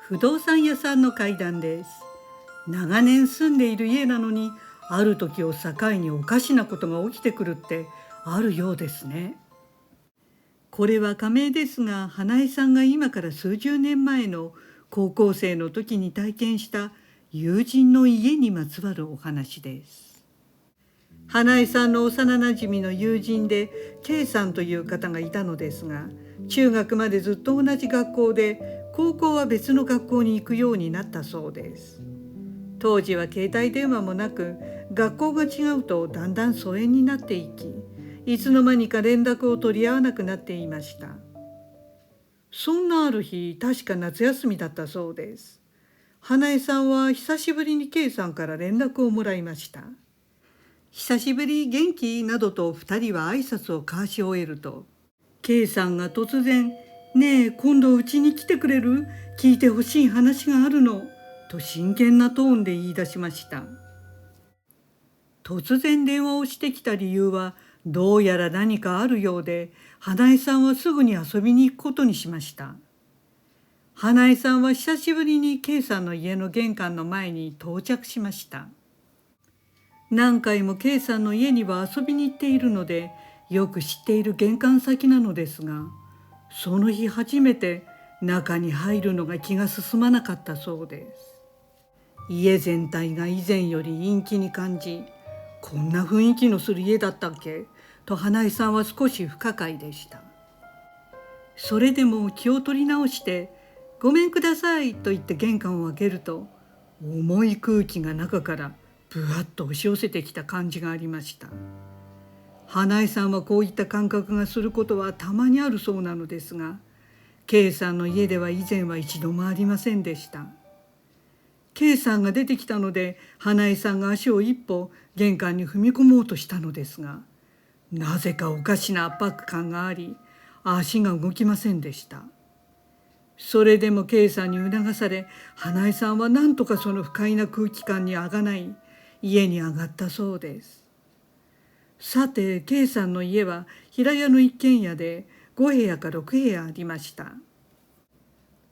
不動産屋さんの階段です。長年住んでいる家なのに、ある時を境におかしなことが起きてくるってあるようですね。これは仮名ですが、花江さんが今から数十年前の高校生の時に体験した友人の家にまつわるお話です。花江さんの幼なじみの友人で K さんという方がいたのですが、中学までずっと同じ学校で、高校は別の学校に行くようになったそうです。当時は携帯電話もなく、学校が違うとだんだん疎遠になっていき、いつの間にか連絡を取り合わなくなっていました。そんなある日、確か夏休みだったそうです。花江さんは久しぶりに K さんから連絡をもらいました。久しぶり元気などと2人は挨拶を交わし終えると、K さんが突然、ねえ今度うちに来てくれる？聞いてほしい話があるの。と真剣なトーンで言い出しました。突然電話をしてきた理由はどうやら何かあるようで、花江さんはすぐに遊びに行くことにしました。花江さんは久しぶりに K さんの家の玄関の前に到着しました。何回も K さんの家には遊びに行っているので、よく知っている玄関先なのですが、その日初めて中に入るのが気が進まなかったそうです。家全体が以前より陰気に感じ、こんな雰囲気のする家だったっけと花江さんは少し不可解でした。それでも気を取り直して、ごめんくださいと言って玄関を開けると、重い空気が中からぶわっと押し寄せてきた感じがありました。花江さんはこういった感覚がすることはたまにあるそうなのですが、K さんの家では以前は一度もありませんでした。K さんが出てきたので、花江さんが足を一歩玄関に踏み込もうとしたのですが、なぜかおかしな圧迫感があり、足が動きませんでした。それでも K さんに促され、花江さんは何とかその不快な空気感にあがない家に上がったそうです。さて K さんの家は平屋の一軒家で5部屋か6部屋ありました。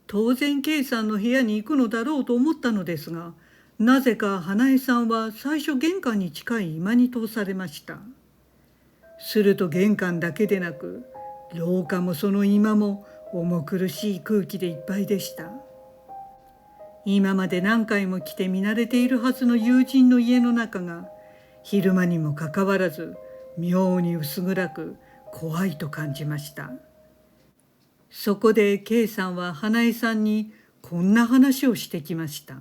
当然 K さんの部屋に行くのだろうと思ったのですが、なぜか花江さんは最初玄関に近い居間に通されました。すると玄関だけでなく、廊下もその居間も重苦しい空気でいっぱいでした。今まで何回も来て見慣れているはずの友人の家の中が、昼間にもかかわらず妙に薄暗く怖いと感じました。そこで K さんは花江さんにこんな話をしてきました。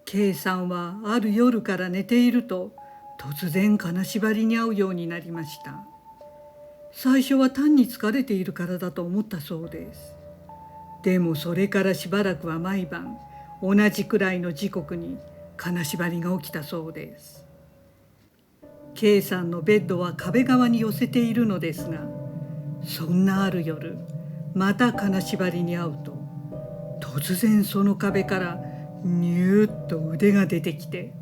K さんはある夜から寝ていると突然金縛りに遭うようになりました。最初は単に疲れているからだと思ったそうです。でもそれからしばらくは毎晩同じくらいの時刻に金縛りが起きたそうです。K さんのベッドは壁側に寄せているのですが、そんなある夜、また金縛りに遭うと、突然その壁からニューッと腕が出てきて、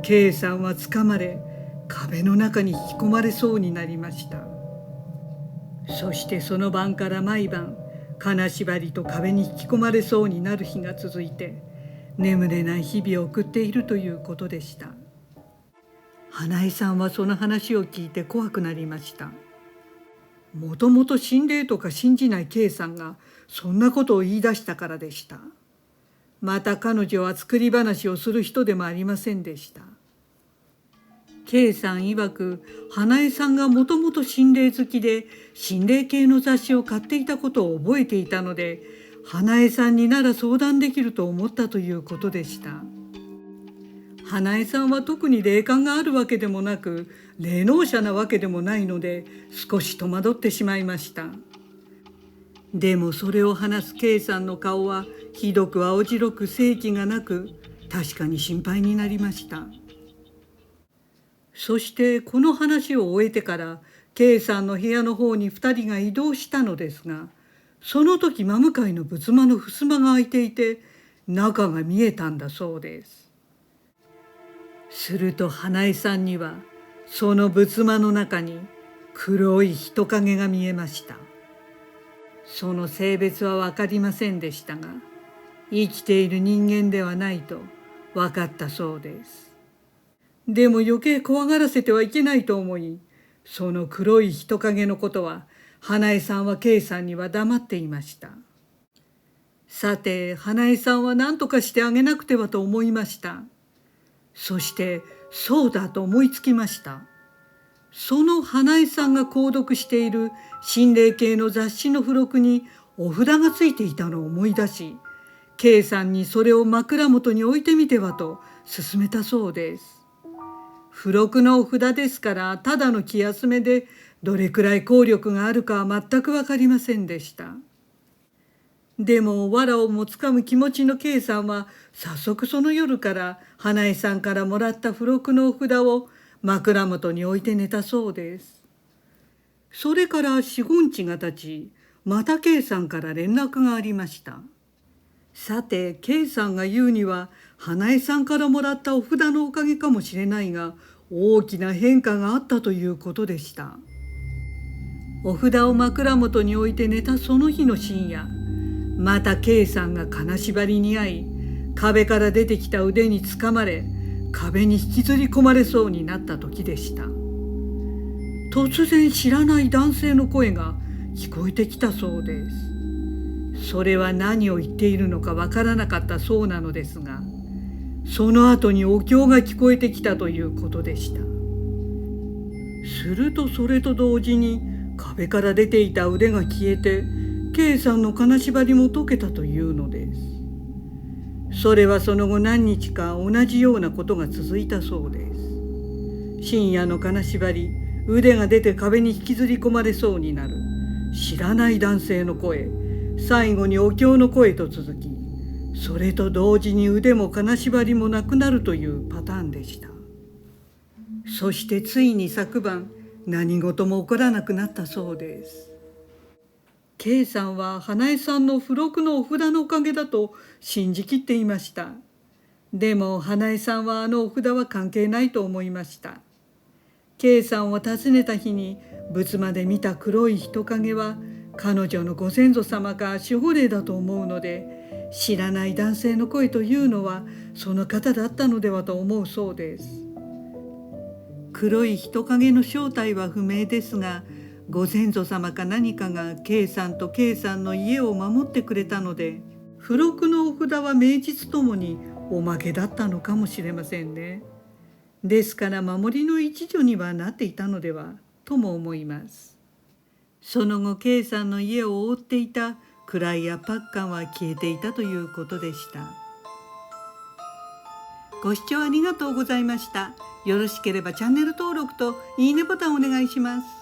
K さんはつかまれ、壁の中に引き込まれそうになりました。そしてその晩から毎晩、金縛りと壁に引き込まれそうになる日が続いて、眠れない日々を送っているということでした。花江さんはその話を聞いて怖くなりました。もともと心霊とか信じない K さんがそんなことを言い出したからでした。また彼女は作り話をする人でもありませんでした。K さん曰く、花江さんがもともと心霊好きで心霊系の雑誌を買っていたことを覚えていたので、花江さんになら相談できると思ったということでした。花江さんは特に霊感があるわけでもなく、霊能者なわけでもないので、少し戸惑ってしまいました。でもそれを話す K さんの顔はひどく青白く生気がなく、確かに心配になりました。そしてこの話を終えてから K さんの部屋の方に2人が移動したのですが、その時真向かいの仏間の襖が開いていて、中が見えたんだそうです。すると花江さんにはその仏間の中に黒い人影が見えました。その性別は分かりませんでしたが、生きている人間ではないと分かったそうです。でも余計怖がらせてはいけないと思い、その黒い人影のことは花江さんは K さんには黙っていました。さて花江さんは何とかしてあげなくてはと思いました。そしてそうだと思いつきました。その花江さんが購読している心霊系の雑誌の付録にお札がついていたのを思い出し、K さんにそれを枕元に置いてみてはと勧めたそうです。付録のお札ですからただの気休めでどれくらい効力があるかは全く分かりませんでした。でも藁をもつかむ気持ちの K さんは早速その夜から花江さんからもらった付録のお札を枕元に置いて寝たそうです。それから4、5日が経ち、また K さんから連絡がありました。さて K さんが言うには花江さんからもらったお札のおかげかもしれないが、大きな変化があったということでした。お札を枕元に置いて寝たその日の深夜、また K さんが金縛りに遭い、壁から出てきた腕につかまれ、壁に引きずり込まれそうになった時でした。突然知らない男性の声が聞こえてきたそうです。それは何を言っているのかわからなかったそうなのですが、その後にお経が聞こえてきたということでした。するとそれと同時に壁から出ていた腕が消えて、K さんの金縛りも解けたというのです。それはその後何日か同じようなことが続いたそうです。深夜の金縛り、腕が出て壁に引きずり込まれそうになる、知らない男性の声、最後にお経の声と続き、それと同時に腕も金縛りもなくなるというパターンでした。そしてついに昨晩、何事も起こらなくなったそうです。K さんは花江さんの付録のお札のおかげだと信じきっていました。でも花江さんはあのお札は関係ないと思いました。K さんを訪ねた日に仏間で見た黒い人影は彼女のご先祖様か守護霊だと思うので、知らない男性の声というのはその方だったのではと思うそうです。黒い人影の正体は不明ですが、ご先祖様か何かが K さんと K さんの家を守ってくれたので、付録のお札は名実ともにおまけだったのかもしれませんね。ですから守りの一助にはなっていたのではとも思います。その後 K さんの家を覆っていた位や圧迫感は消えていたということでした。ご視聴ありがとうございました。よろしければチャンネル登録といいねボタンをお願いします。